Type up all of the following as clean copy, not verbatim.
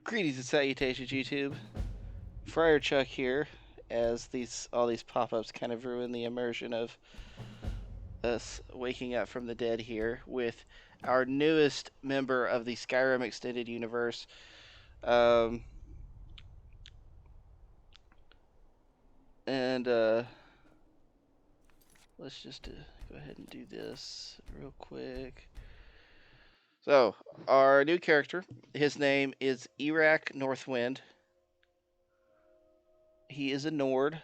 Greetings and salutations, YouTube. Friar Chuck here, as all these pop-ups kind of ruin the immersion of us waking up from the dead here with our newest member of the Skyrim extended universe. Um, and let's just go ahead and do this real quick. So, our new character, his name is Iraq Northwind. He is a Nord.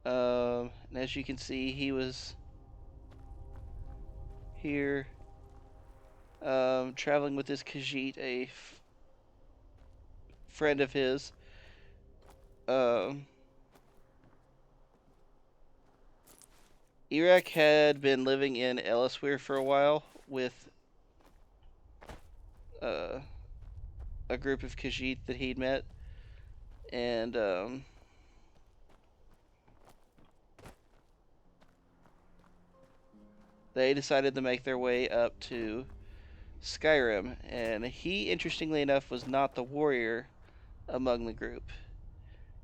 And as you can see, he was here traveling with this Khajiit, a friend of his. Um, Iraq had been living in Ellisweir for a while with uh, a group of Khajiit that he'd met, and they decided to make their way up to Skyrim. And he, interestingly enough, was not the warrior among the group.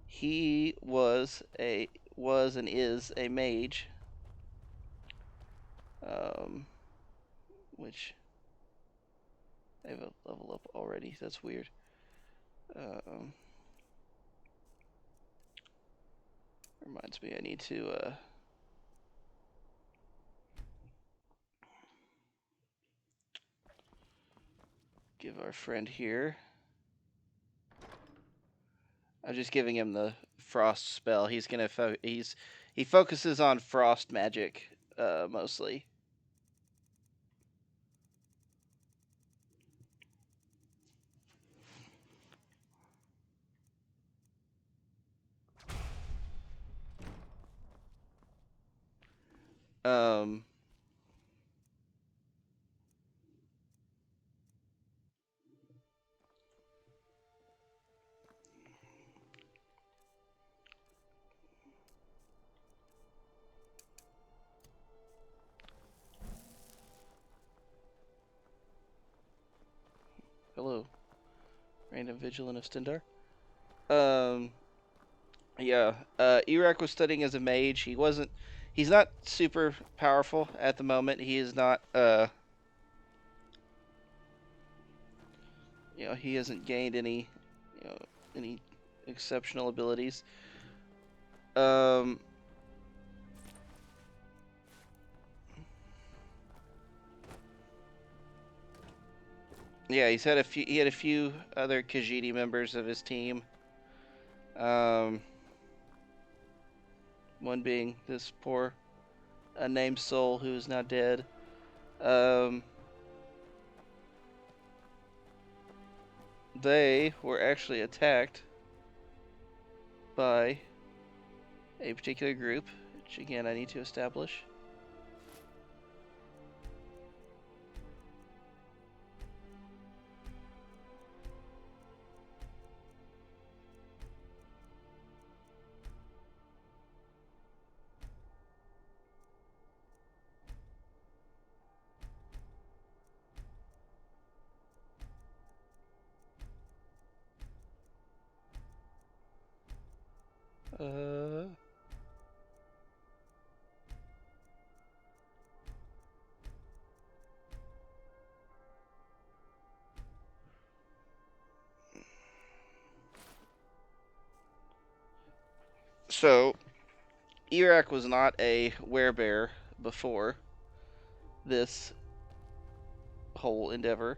He was and is a mage, um, which I have a level up already. That's weird. Um, Reminds me, I need to give our friend here. I'm just giving him the frost spell. He's gonna he focuses on frost magic mostly. Um, Hello, random vigilant of Stendar. Um, yeah. Iraq was studying as a mage. He's not super powerful at the moment. He is not. He hasn't gained any exceptional abilities. Um, yeah, he had a few other Khajiit members of his team. Um, One being this poor unnamed soul who is now dead. Um, they were actually attacked by a particular group, which again I need to establish. Uh, so Iraq was not a werebear before this whole endeavor.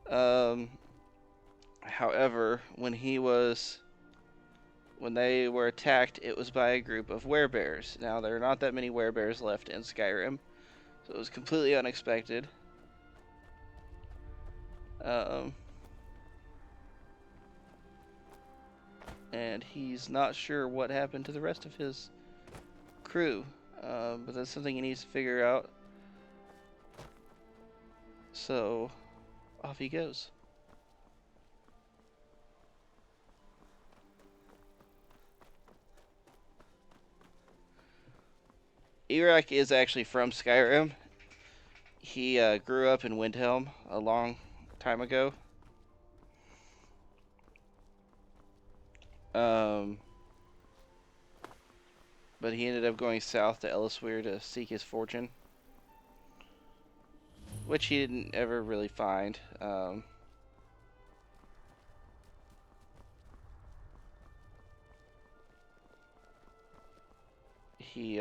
Um, However, when they were attacked, it was by a group of werebears. Now there are not that many werebears left in Skyrim, so it was completely unexpected. Um, and he's not sure what happened to the rest of his crew, but that's something he needs to figure out. So off he goes. Iraq is actually from Skyrim. He grew up in Windhelm a long time ago. Um, but he ended up going south to Ellisweir to seek his fortune, which he didn't ever really find. He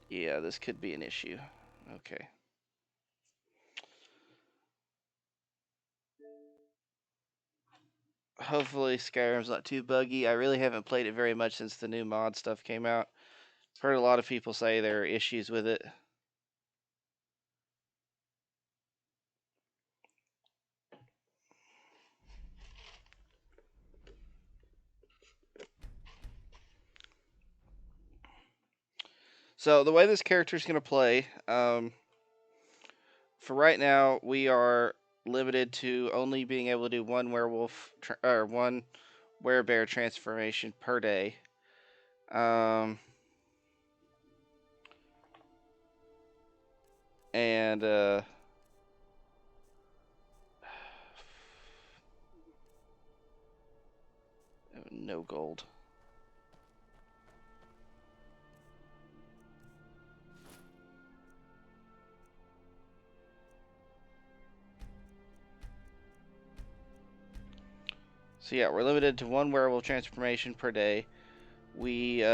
yeah, this could be an issue. Okay. Hopefully Skyrim's not too buggy. I really haven't played it very much since the new mod stuff came out. Heard a lot of people say there are issues with it. So the way this character is going to play, for right now, we are limited to only being able to do one or one werebear transformation per day. And no gold. So yeah, we're limited to one werewolf transformation per day. We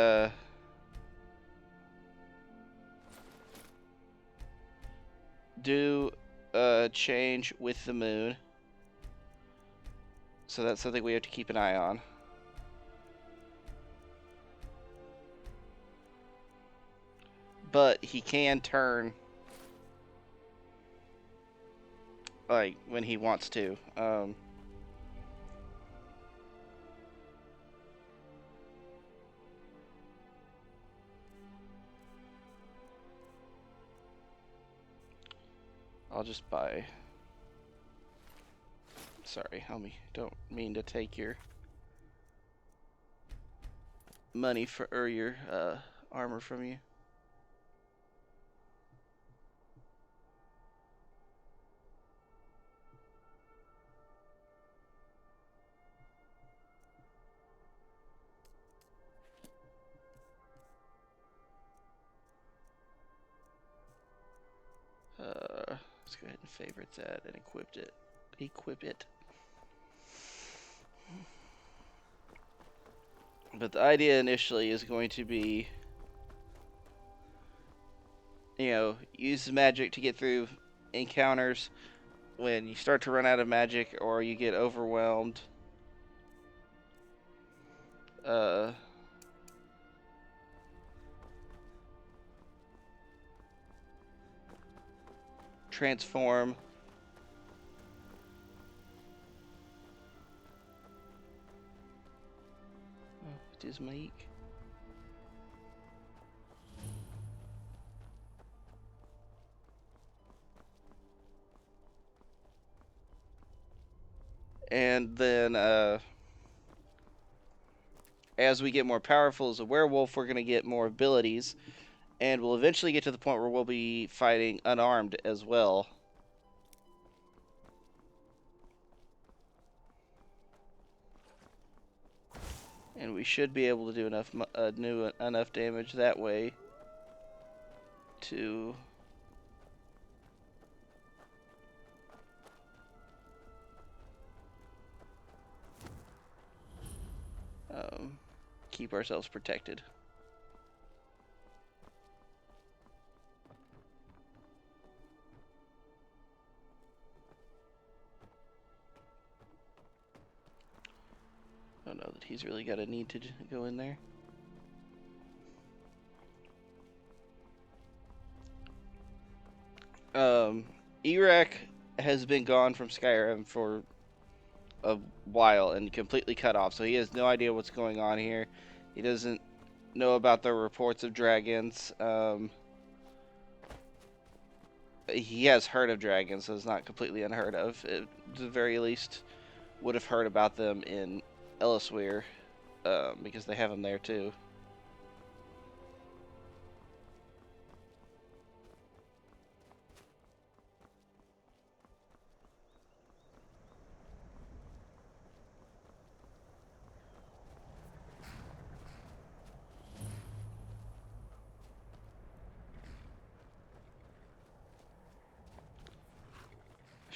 do change with the moon, so that's something we have to keep an eye on. But he can turn like when he wants to. I'll just buy. Sorry, homie. Don't mean to take your money or your armor from you. Let's go ahead and favorite that and equip it. Equip it. But the idea initially is going to be, use the magic to get through encounters when you start to run out of magic or you get overwhelmed. Transform. Dismake. And then as we get more powerful as a werewolf, we're going to get more abilities. And we'll eventually get to the point where we'll be fighting unarmed as well. And we should be able to do enough damage that way to keep ourselves protected. I don't know that he's really got a need to go in there. Iraq has been gone from Skyrim for a while and completely cut off, so he has no idea what's going on here. He doesn't know about the reports of dragons. He has heard of dragons, so it's not completely unheard of. At the very least, would have heard about them in Ellisweir, because they have them there too.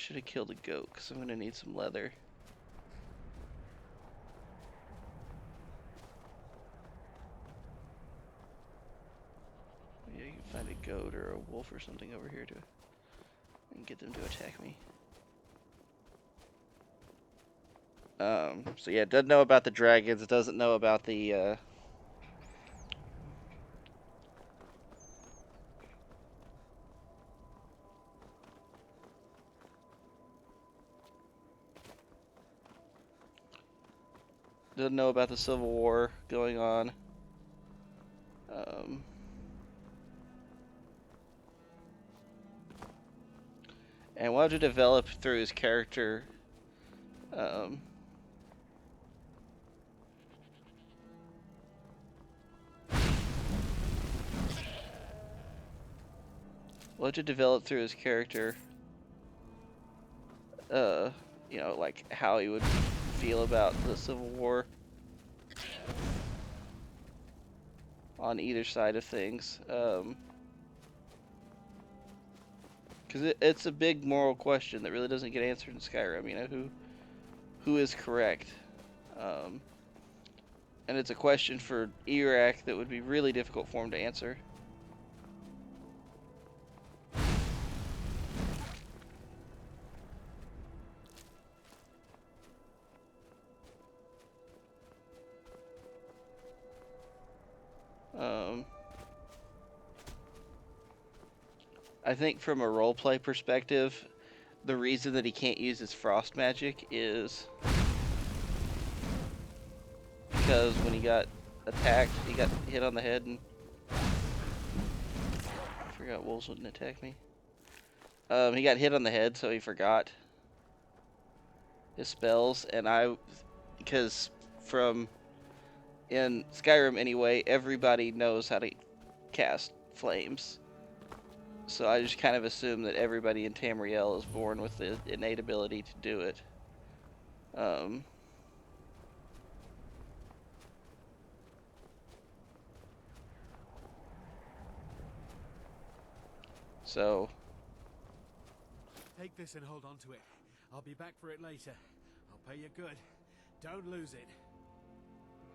should have killed a goat, because I'm going to need some leather. Yeah, you can find a goat or a wolf or something over here and get them to attack me. So yeah, it doesn't know about the dragons. It doesn't know about the, doesn't know about the Civil War going on. And we'll have to develop through his character. We'll have to develop through his character. You know, like how he would feel about the Civil War on either side of things. Because it's a big moral question that really doesn't get answered in Skyrim. You know, who is correct? And it's a question for Iraq that would be really difficult for him to answer. I think from a roleplay perspective, the reason that he can't use his frost magic is because when he got attacked, he got hit on the head and I forgot wolves wouldn't attack me. He got hit on the head, so he forgot his spells, and because from in Skyrim anyway, everybody knows how to cast flames. So I just kind of assume that everybody in Tamriel is born with the innate ability to do it. So take this and hold on to it. I'll be back for it later. I'll pay you good. Don't lose it.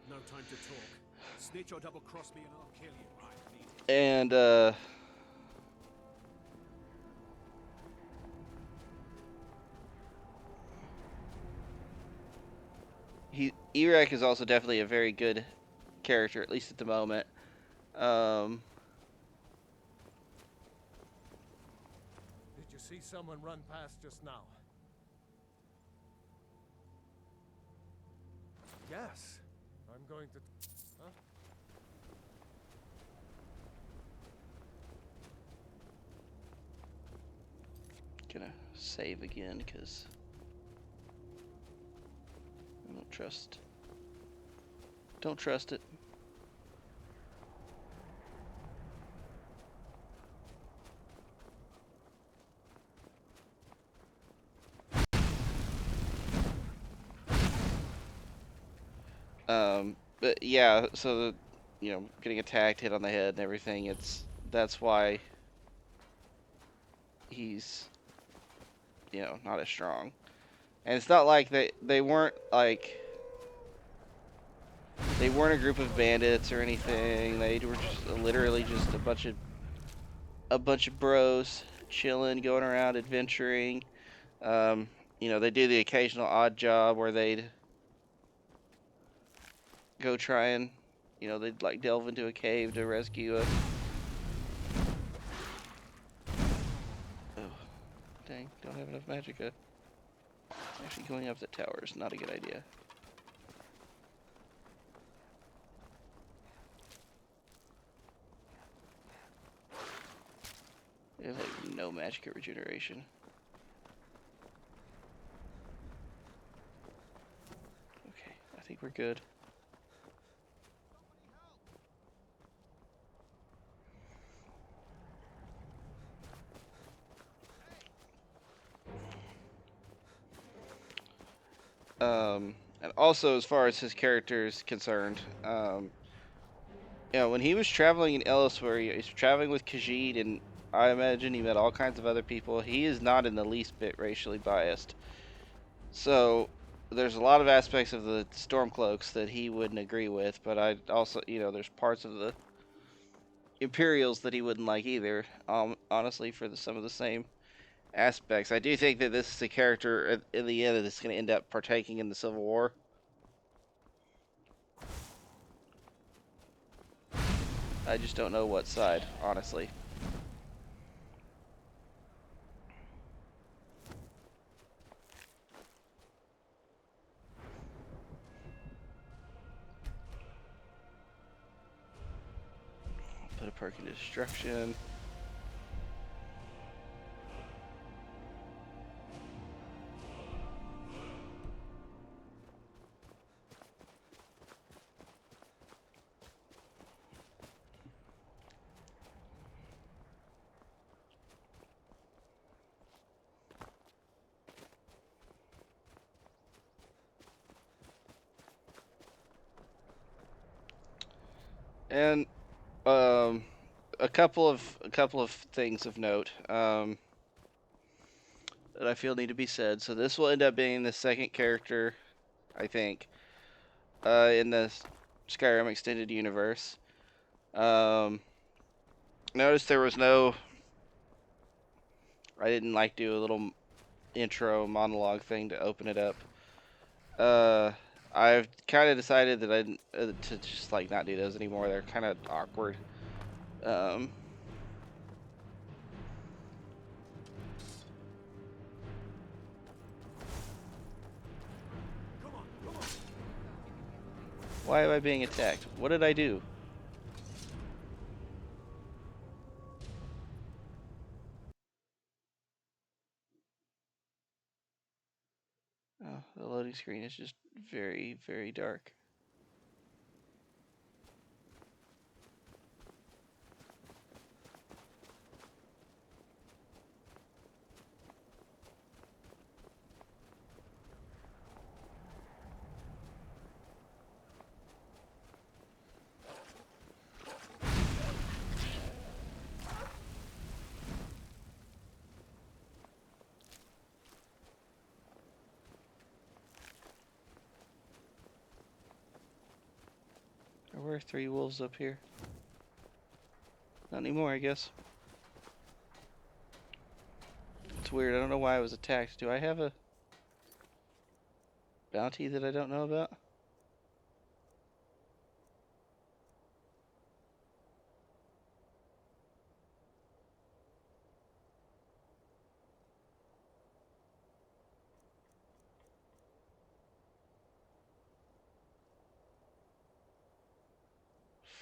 No time to talk. Snitch or double cross me and I'll kill you. I need it. And Iraq is also definitely a very good character, at least at the moment. Did you see someone run past just now? Yes. I'm going to... Huh? Gonna save again, because I don't trust it. But yeah, so you know, getting attacked, hit on the head and everything, that's why he's, you know, not as strong. And it's not like they weren't a group of bandits or anything. They were just literally just a bunch of bros chilling, going around adventuring. You know, they do the occasional odd job where they'd go try and, you know, they'd like delve into a cave to rescue a... Oh, dang, don't have enough magicka. Actually, going up the tower is not a good idea. They have like no magicka regeneration. Okay, I think we're good. And also, as far as his character is concerned, you know, when he was traveling in Ellis, where he was traveling with Khajiit I imagine he met all kinds of other people. He is not in the least bit racially biased. So there's a lot of aspects of the Stormcloaks that he wouldn't agree with, but I also, there's parts of the Imperials that he wouldn't like either. Honestly, for some of the same aspects, I do think that this is a character in the end that's going to end up partaking in the Civil War. I just don't know what side, honestly. Put a perk into destruction. And um, a couple of things of note that I feel need to be said. So this will end up being the second character, I think, in the Skyrim extended universe. Um, Notice there was no. I didn't like do a little intro monologue thing to open it up. Uh, I've kind of decided that I to just like not do those anymore. They're kind of awkward. Um, why am I being attacked? What did I do? Oh, the loading screen is just very, very dark. There were 3 wolves up here. Not anymore, I guess. It's weird. I don't know why I was attacked. Do I have a bounty that I don't know about?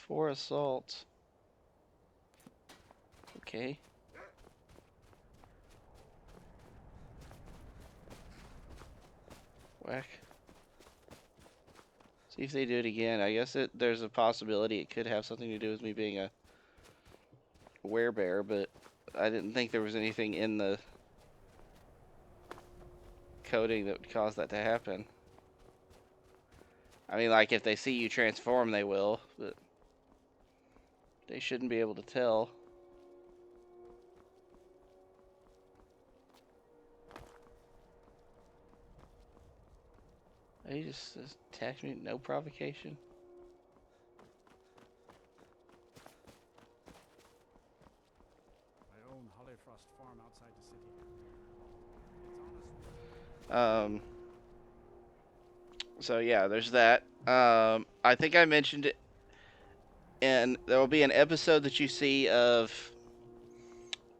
Four assaults. Okay. Whack. See if they do it again. I guess there's a possibility it could have something to do with me being a werebear, but I didn't think there was anything in the coding that would cause that to happen. I mean, like, if they see you transform, they will, but they shouldn't be able to tell. They just attacked me, no provocation. I own Hollyfrost Farm outside the city. So yeah, there's that. I think I mentioned it, and there will be an episode that you see of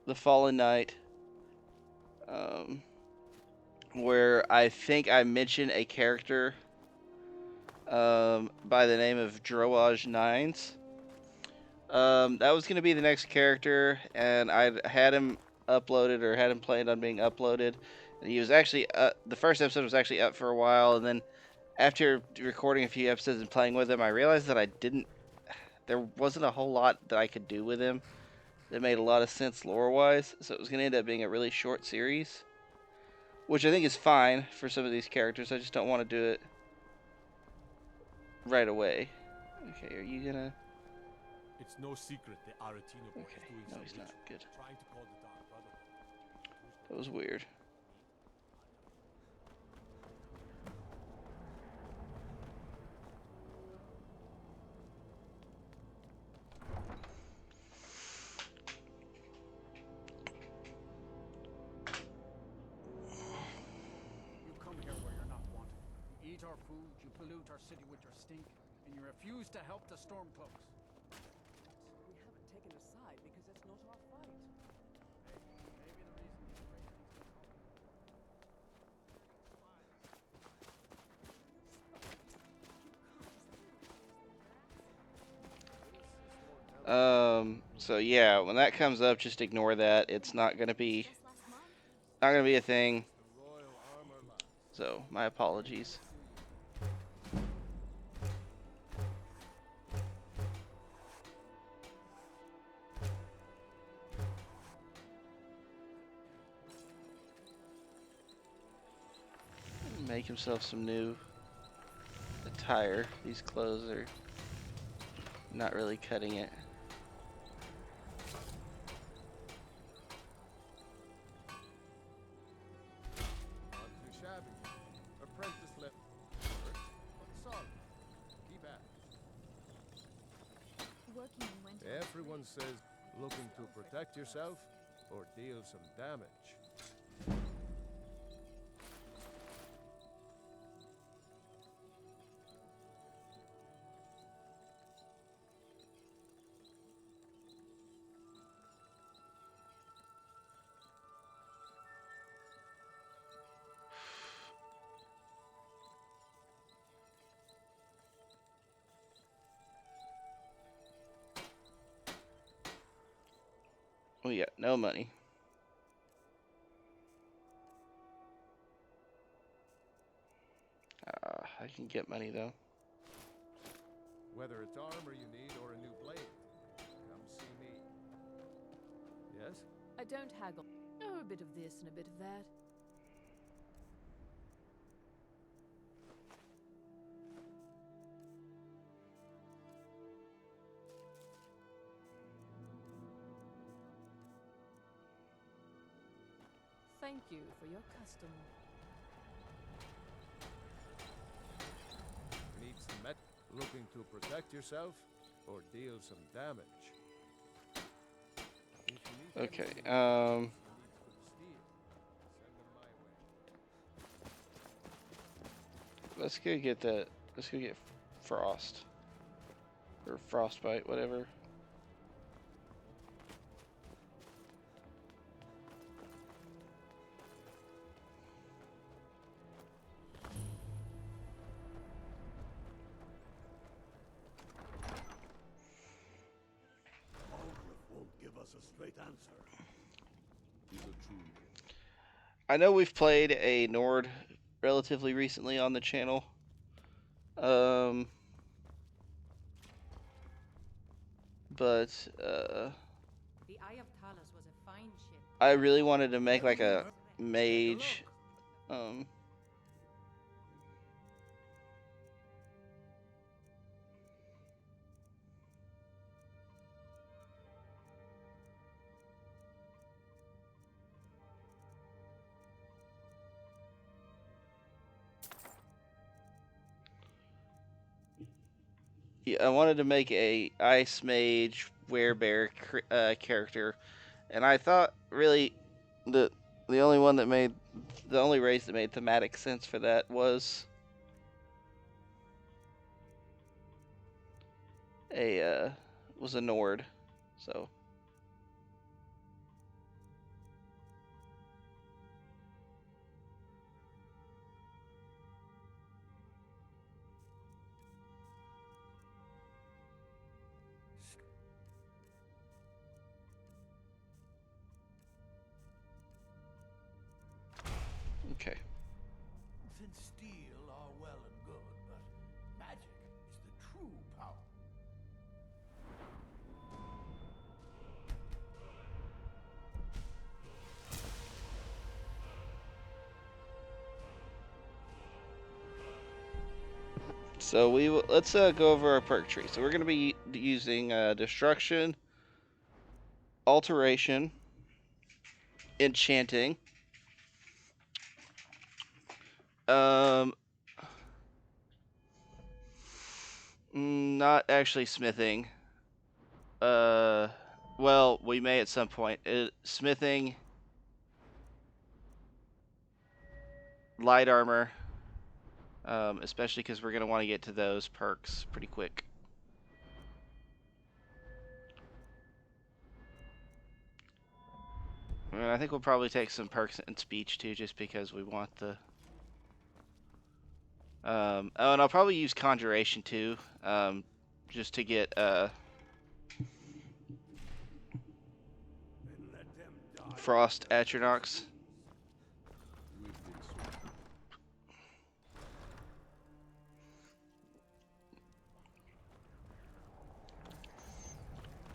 the Fallen Knight, where I think I mentioned a character by the name of Droage Nines. That was going to be the next character, and I had him uploaded or had him planned on being uploaded. And he was actually the first episode was actually up for a while, and then after recording a few episodes and playing with him, I realized that there wasn't a whole lot that I could do with him that made a lot of sense lore-wise. So it was going to end up being a really short series, which I think is fine for some of these characters. I just don't want to do it right away. Okay, are you gonna? It's no secret the Aretino boy Okay, is doing no, some he's not. ritual, Good. trying to call the Dark Brotherhood. That was weird. You come here where you're not wanted. You eat our food, you pollute our city with your stink, and you refuse to help the Stormcloaks. We haven't taken a side because it's not our fight. Maybe the reason these great things are coming. So yeah, when that comes up, just ignore that. It's not gonna be a thing. So my apologies. Make himself some new attire. These clothes are not really cutting it. Not too shabby. Apprentice left work, but solid. Keep at it. Working in winter. Everyone says looking to protect yourself or deal some damage. We got no money. I can get money though. Whether it's armor you need or a new blade, come see me. Yes? I don't haggle. Oh, a bit of this and a bit of that. Thank you for your custom. Need some met looking to protect yourself or deal some damage. If you need Okay. anything you need some steel, send them my way. Let's go get that. Let's go get frost or frostbite, whatever. Won't give us a straight answer. He's a true. I know we've played a Nord relatively recently on the channel. But The Eye of Talos was a fine ship. I really wanted to make like a mage. Yeah, I wanted to make a ice mage werebear character, and I thought really the the only one that made the only race that made thematic sense for that a was a Nord. So okay. And steel are well and good, but magic is the true power. So let's go over our perk tree. So we're going to be using destruction, alteration, enchanting, um, not actually smithing. Well, we may at some point. Smithing, light armor, especially because we're going to want to get to those perks pretty quick. I think we'll probably take some perks in speech too, just because we want the. Oh, and I'll probably use conjuration too, just to get frost atronachs. You would think so.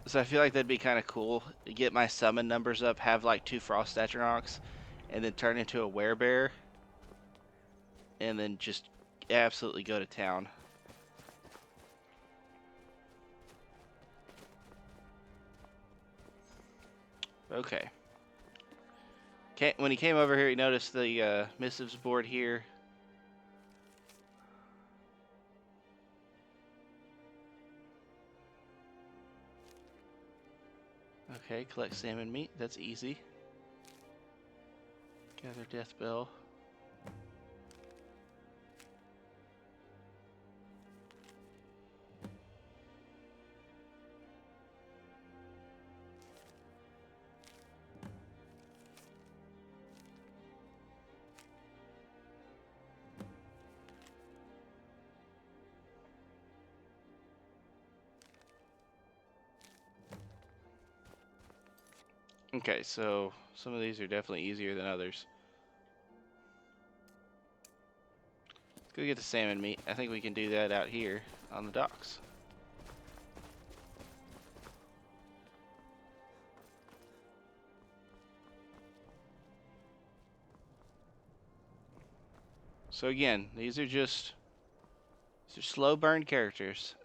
So I feel like that'd be kind of cool. To get my summon numbers up, have like 2 frost atronachs, and then turn into a werebear, and then just absolutely go to town. Okay. When he came over here, he noticed the missives board here. Okay, collect salmon meat. That's easy. Gather death bell. Okay, so some of these are definitely easier than others. Let's go get the salmon meat. I think we can do that out here on the docks. So again, these are slow burn characters.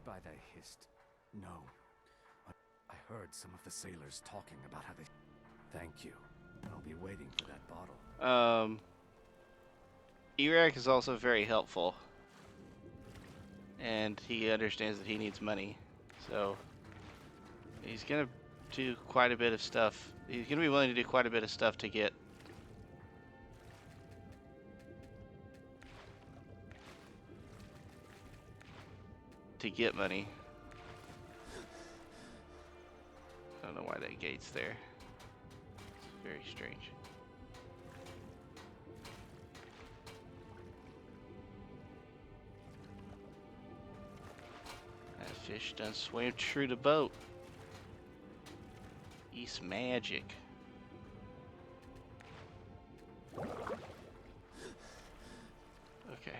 By the hist. No. I heard some of the sailors talking about how they... Thank you. I'll be waiting for that bottle. Iraq is also very helpful. And he understands that he needs money. So he's gonna do quite a bit of stuff. He's gonna be willing to do quite a bit of stuff to get money. I don't know why that gate's there. It's very strange. That fish done swam through the boat. East magic. Okay.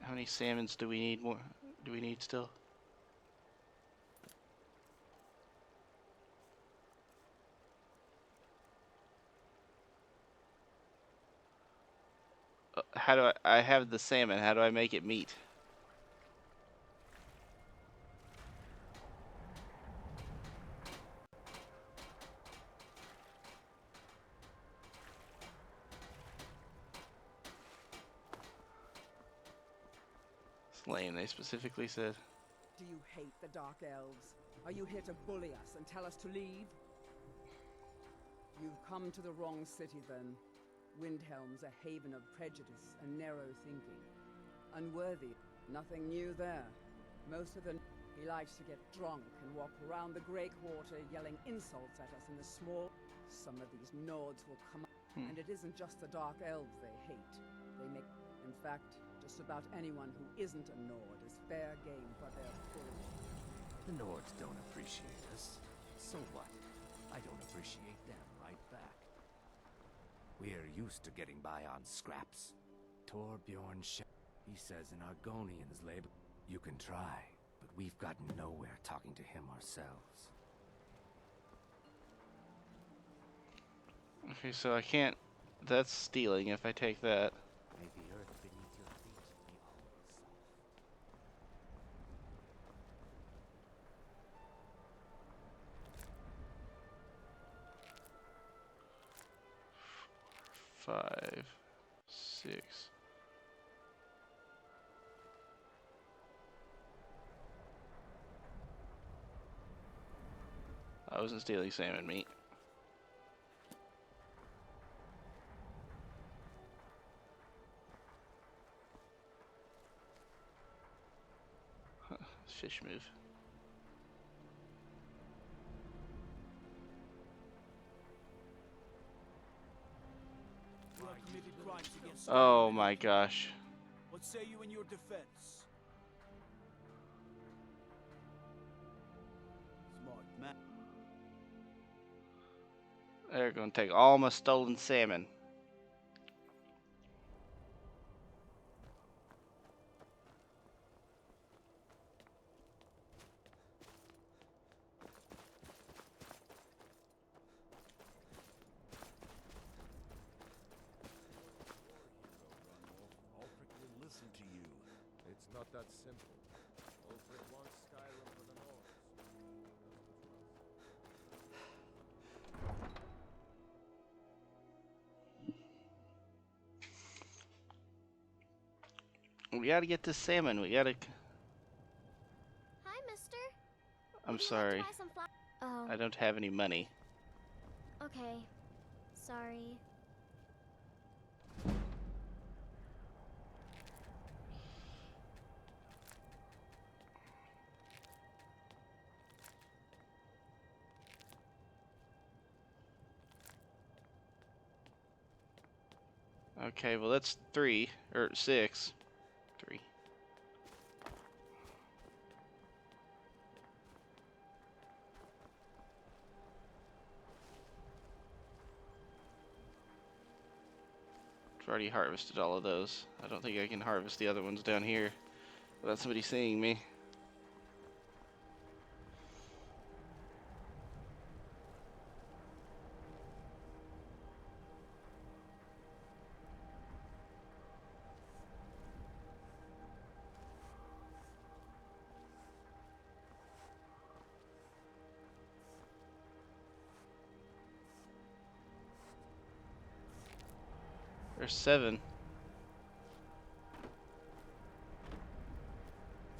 How many salmons do we need more? Do we need still? How do I have the salmon? How do I make it meat? It's lame. They specifically said. Do you hate the Dark Elves? Are you here to bully us and tell us to leave? You've come to the wrong city then. Windhelm's a haven of prejudice and narrow thinking. Unworthy. Nothing new there. Most of the... He likes to get drunk and walk around the Grey Quarter yelling insults at us in the small... Some of these Nords will come up, and it isn't just the Dark Elves they hate. They make, in fact, just about anyone who isn't a Nord is fair game for their foolishness. The Nords don't appreciate us. So what? I don't appreciate them right back. We're used to getting by on scraps. Torbjorn he says in Argonian's label, you can try, but we've gotten nowhere talking to him ourselves. Okay, so I can't. That's stealing if I take that. May the earth beneath your feet be always soft. 5, 6. I wasn't stealing salmon meat. Huh, fish move. You have committed crimes against Oh Skyrim. my gosh. What say you in your defense? Smart man. They're gonna take all my stolen salmon. Ulfric will listen to you. It's not that simple. Ulfric wants Skyrim for the Nords. We gotta get this salmon. We gotta. Hi, mister. I'm Would you like to sorry. buy some Oh, I don't have any money. okay. Sorry. Okay, well that's 3 or 6. 3. I've already harvested all of those. I don't think I can harvest the other ones down here without somebody seeing me. There's 7.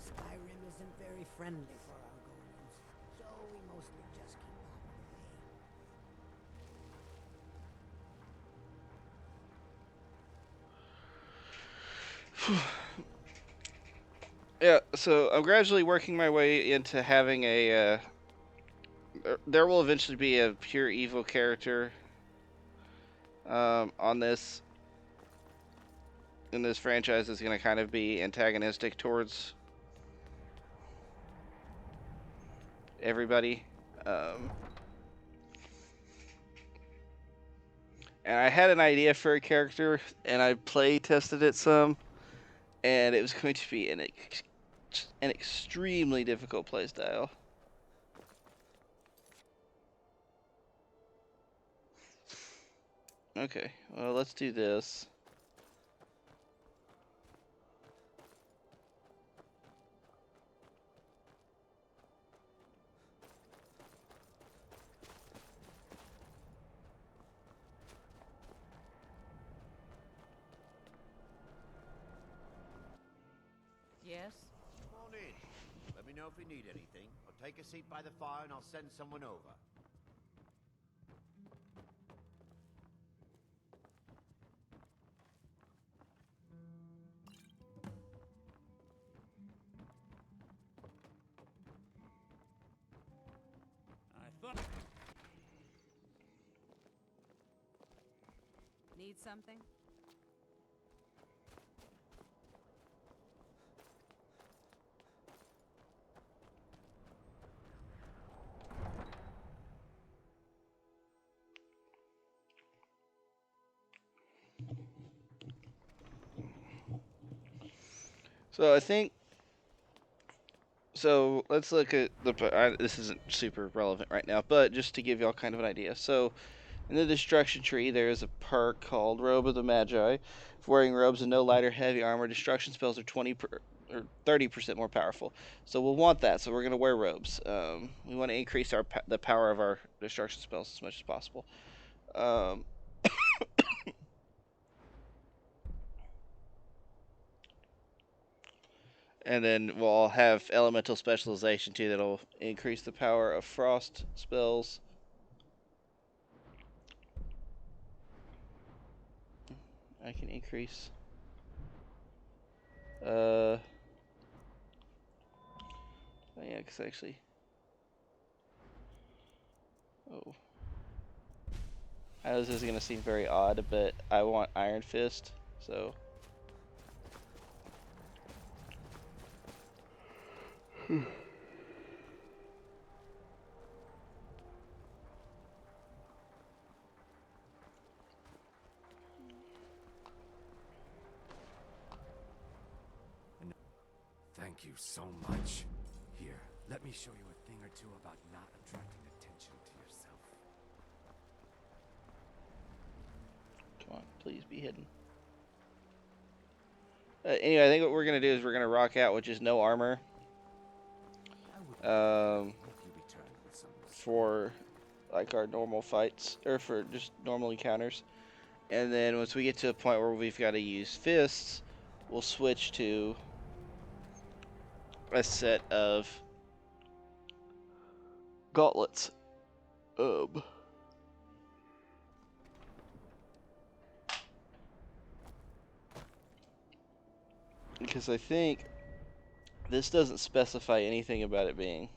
Skyrim isn't very friendly for Argonians, so we mostly just keep on the way. Yeah, so I'm gradually working my way into having a. There will eventually be a pure evil character on this. In this franchise is going to kind of be antagonistic towards everybody. And I had an idea for a character, and I play tested it some, and it was going to be an extremely difficult playstyle. Okay, well, let's do this. Yes? Come on in. Let me know if you need anything. Or take a seat by the fire and I'll send someone over. I thought. Need something? So I think. So let's look at this isn't super relevant right now, but just to give y'all kind of an idea. So in the destruction tree, there is a perk called Robe of the Magi. If wearing robes and no light or heavy armor, destruction spells are 30% more powerful. So we'll want that. So we're gonna wear robes. We want to increase the power of our destruction spells as much as possible. Um, and then we'll have elemental specialization too. That'll increase the power of frost spells. I can increase. Oh yeah, because actually. Oh. I know this is gonna seem very odd, but I want Iron Fist, so. Thank you so much. Here, let me show you a thing or two about not attracting attention to yourself. Come on, please be hidden. Anyway, I think what we're gonna do is we're gonna rock out with just no armor. For like our normal fights, or for just normal encounters. And then once we get to a point where we've got to use fists, we'll switch to a set of gauntlets. Because I think this doesn't specify anything about it being.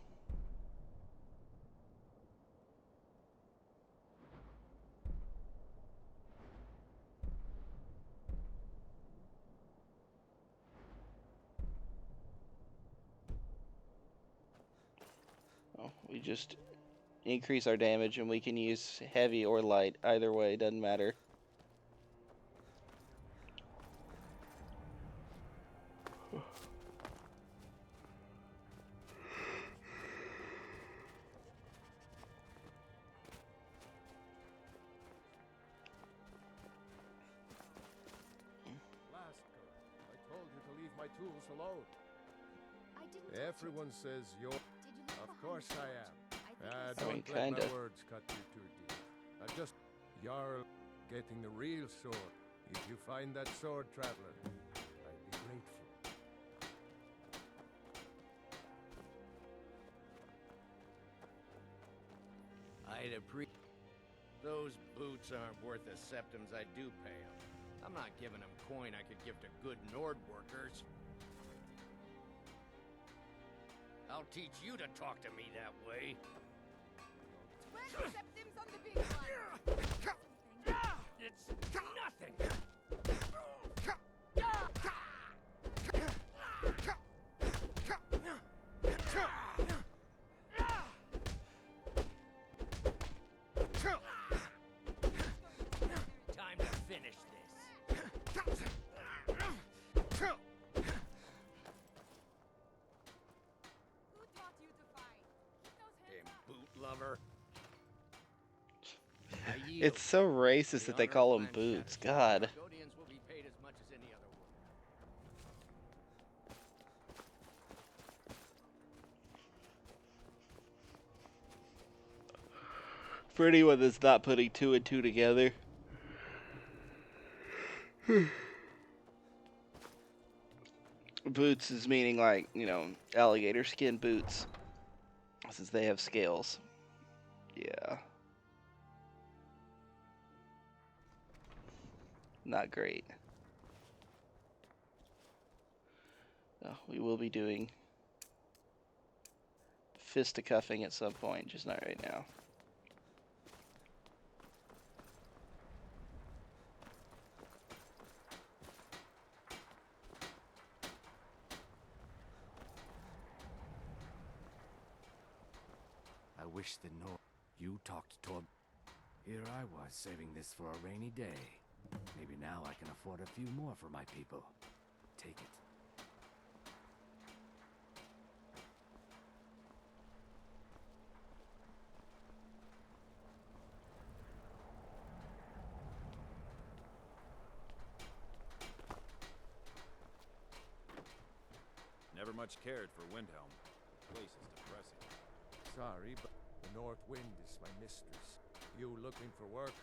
Oh, we just increase our damage and we can use heavy or light. Either way, doesn't matter. Lasker, I told you to leave my tools alone. I didn't. Everyone says you're. Did you leave Of behind course the I sword? am. I think Don't mean, let kinda. my words cut you too deep. I'm just Jarl getting the real sword. If you find that sword, traveler, I'd be grateful. I'd appreciate. Those boots aren't worth the septims I do pay them. I'm not giving them coin I could give to good Nord workers. I'll teach you to talk to me that way. Where's the septims on the big one? It's nothing. Time to finish this. Who taught you to fight? Keep those hands Damn up. boot lover. I yield. It's so racist The that they honor call of them clan boots. status, God. Argonians will be paid as much as any other worker. For anyone that's not putting two and two together. Boots is meaning like, alligator skin boots. Since they have scales. Yeah. Not great. We will be doing fisticuffing at some point, just not right now. wish the Nord... You talked to... Here I was, saving this for a rainy day. Maybe now I can afford a few more for my people. Take it. Never much cared for Windhelm. The place is depressing. Sorry, but the North Wind is my mistress. You looking for work?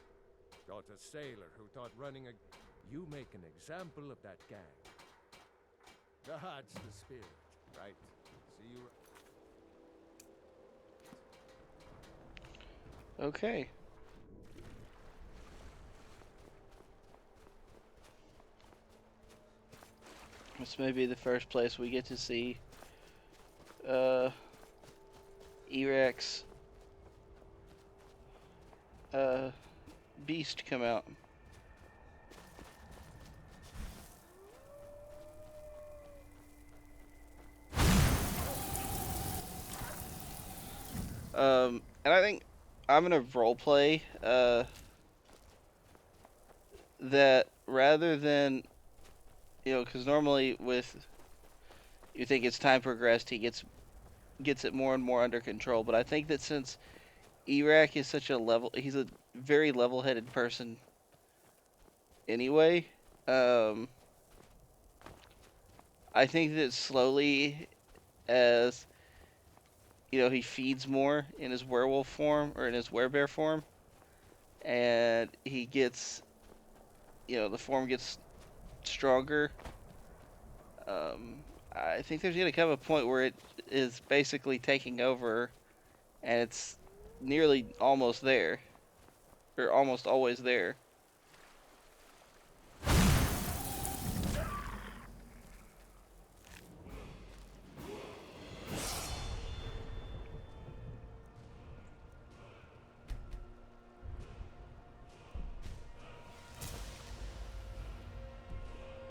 Got a sailor who thought running a... You make an example of that gang. That's the spirit, right? See you... Okay. This may be the first place we get to see Erek's beast come out. And I think I'm gonna roleplay that rather than, you know, because normally with you think as time progressed he gets it more and more under control, but I think that since Erek is such a he's a very level-headed person anyway. I think that slowly, as you know, he feeds more in his werewolf form or in his werebear form, and he gets, you know, the form gets stronger. I think there's gonna come a point where it is basically taking over, and it's nearly almost there, or almost always there.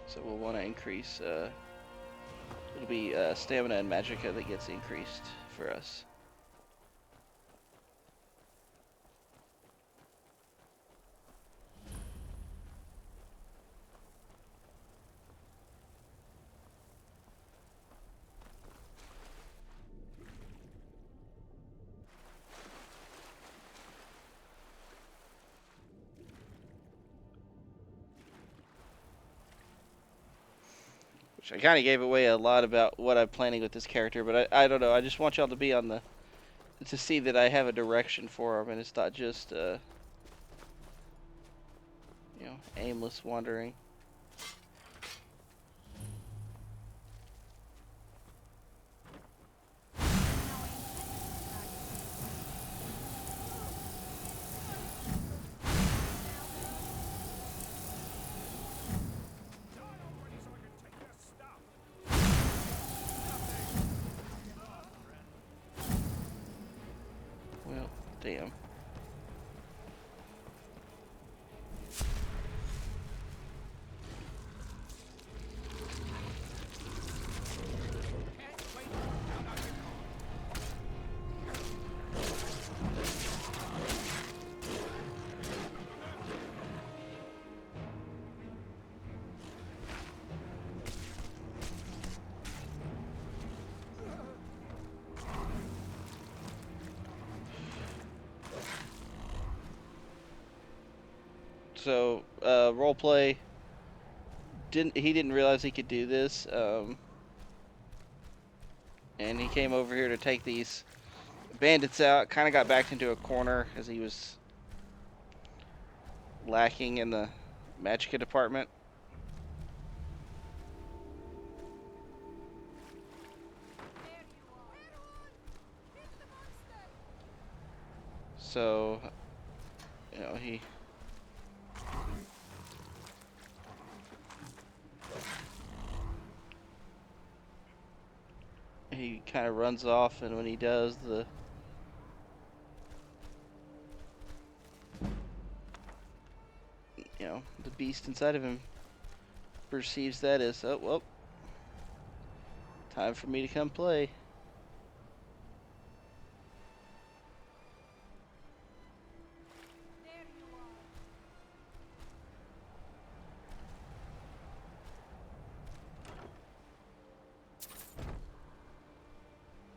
So we'll want to increase, it'll be stamina and magicka that gets increased for us. I kind of gave away a lot about what I'm planning with this character, but I don't know. I just want y'all to be on the... to see that I have a direction for him, and it's not just, you know, aimless wandering. Well, damn. So, roleplay, he didn't realize he could do this, and he came over here to take these bandits out. Kind of got backed into a corner as he was lacking in the magicka department. So, you know, he kind of runs off, and when he does, the the beast inside of him perceives that as, oh, well, time for me to come play.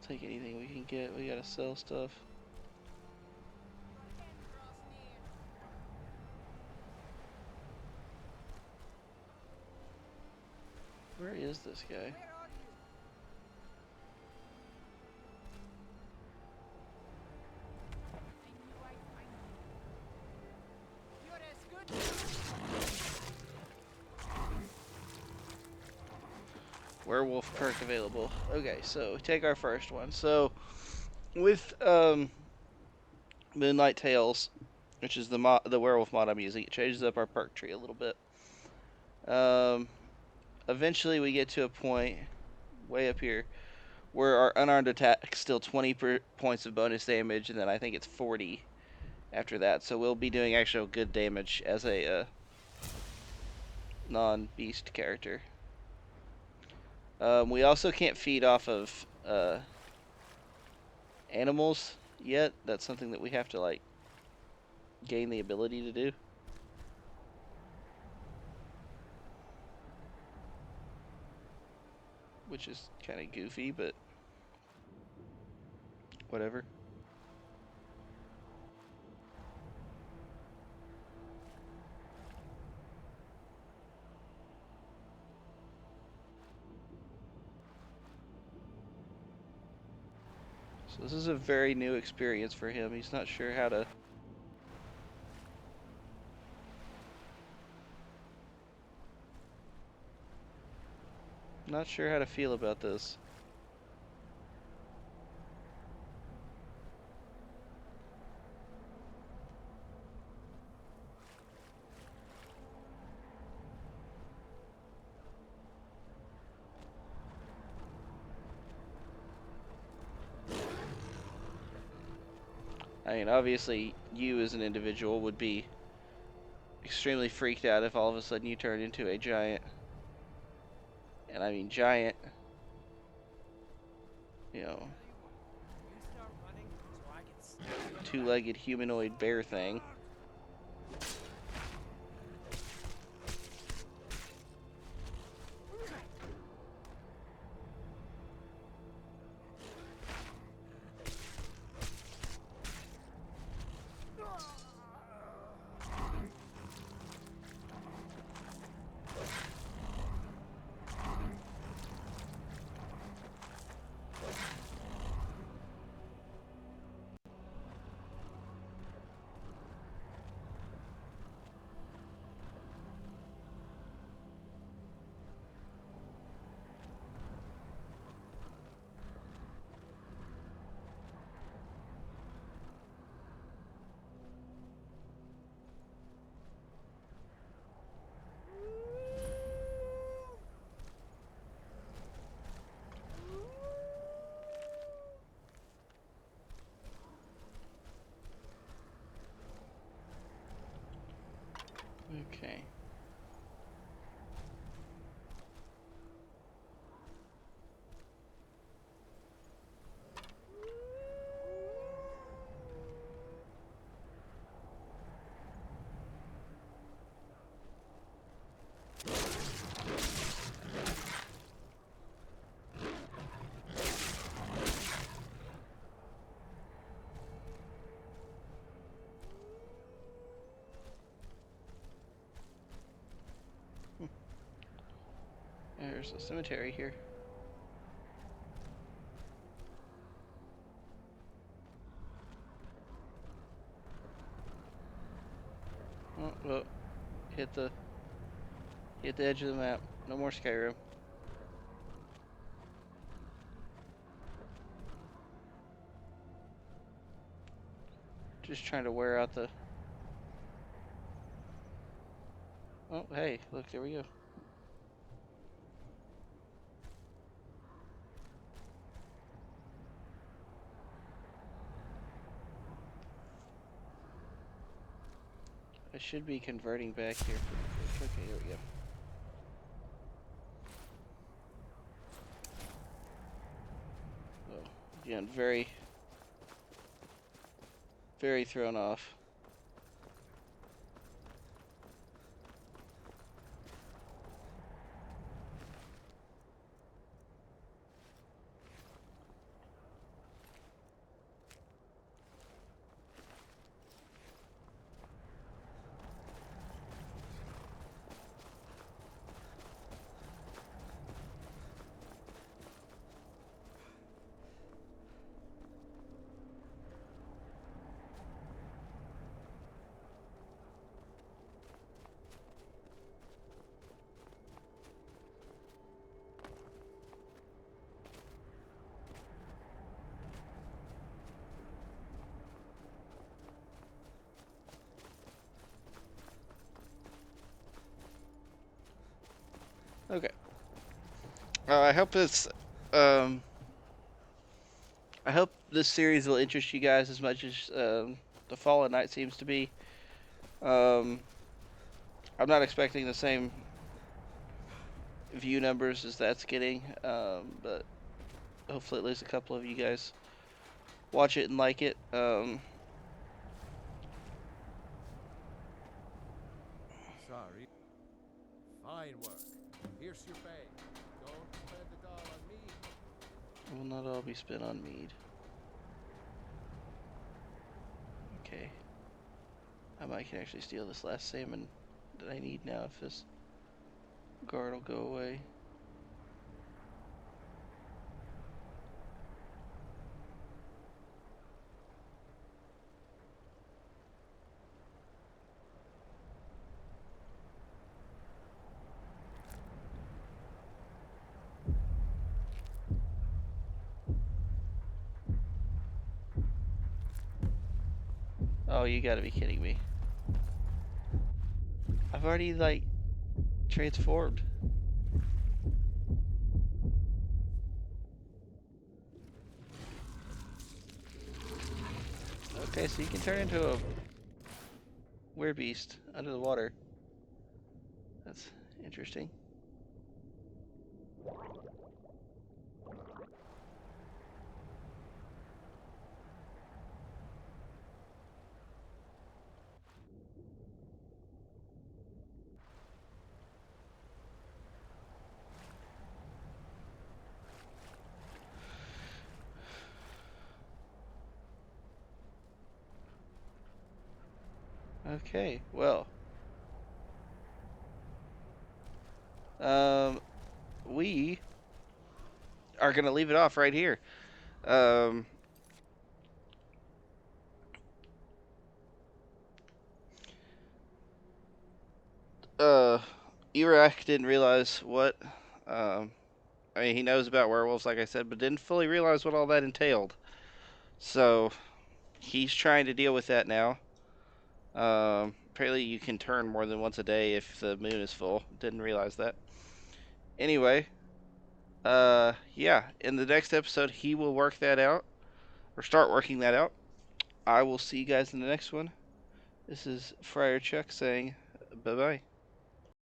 take anything we can get. We gotta sell stuff. Where is this guy? Werewolf perk available. Okay, so take our first one. So with Moonlight Tales, which is the werewolf mod I'm using, it changes up our perk tree a little bit. Eventually we get to a point way up here where our unarmed attack is still 20 points of bonus damage, and then I think it's 40 after that. So we'll be doing actual good damage as a non-beast character. We also can't feed off of animals yet. That's something that we have to like gain the ability to do. Which is kind of goofy, but whatever. So this is a very new experience for him. He's not sure how to... Not sure how to feel about this. I mean, obviously, you as an individual would be extremely freaked out if all of a sudden you turned into a giant. And I mean giant, you know, two-legged humanoid bear thing. Okay. There's a cemetery here. Oh, well, hit the edge of the map. No more Skyrim. Just trying to wear out the... Oh, hey, look, there we go. I should be converting back here pretty quick. Okay, there we go. Oh, again, very thrown off. I hope it's. Um, I hope this series will interest you guys as much as the Fallen Knight seems to be. Um, I'm not expecting the same view numbers as that's getting, but hopefully at least a couple of you guys watch it and like it. Sorry. Fine work. Here's your pay. Don't spend it all on me. Will not all be spent on mead. Okay. I might can actually steal this last salmon that I need now if this guard will go away. Oh, you gotta be kidding me. I've already, like, transformed. Okay, so you can turn into a werebeast under the water. That's interesting. Okay, well. We are gonna leave it off right here. Um, Iraq didn't realize what, I mean, he knows about werewolves, like I said, but didn't fully realize what all that entailed. So, he's trying to deal with that now. Apparently you can turn more than once a day if the moon is full. Didn't realize that. Anyway, yeah, in the next episode, he will work that out, or start working that out. I will see you guys in the next one. This is Friar Chuck saying bye bye.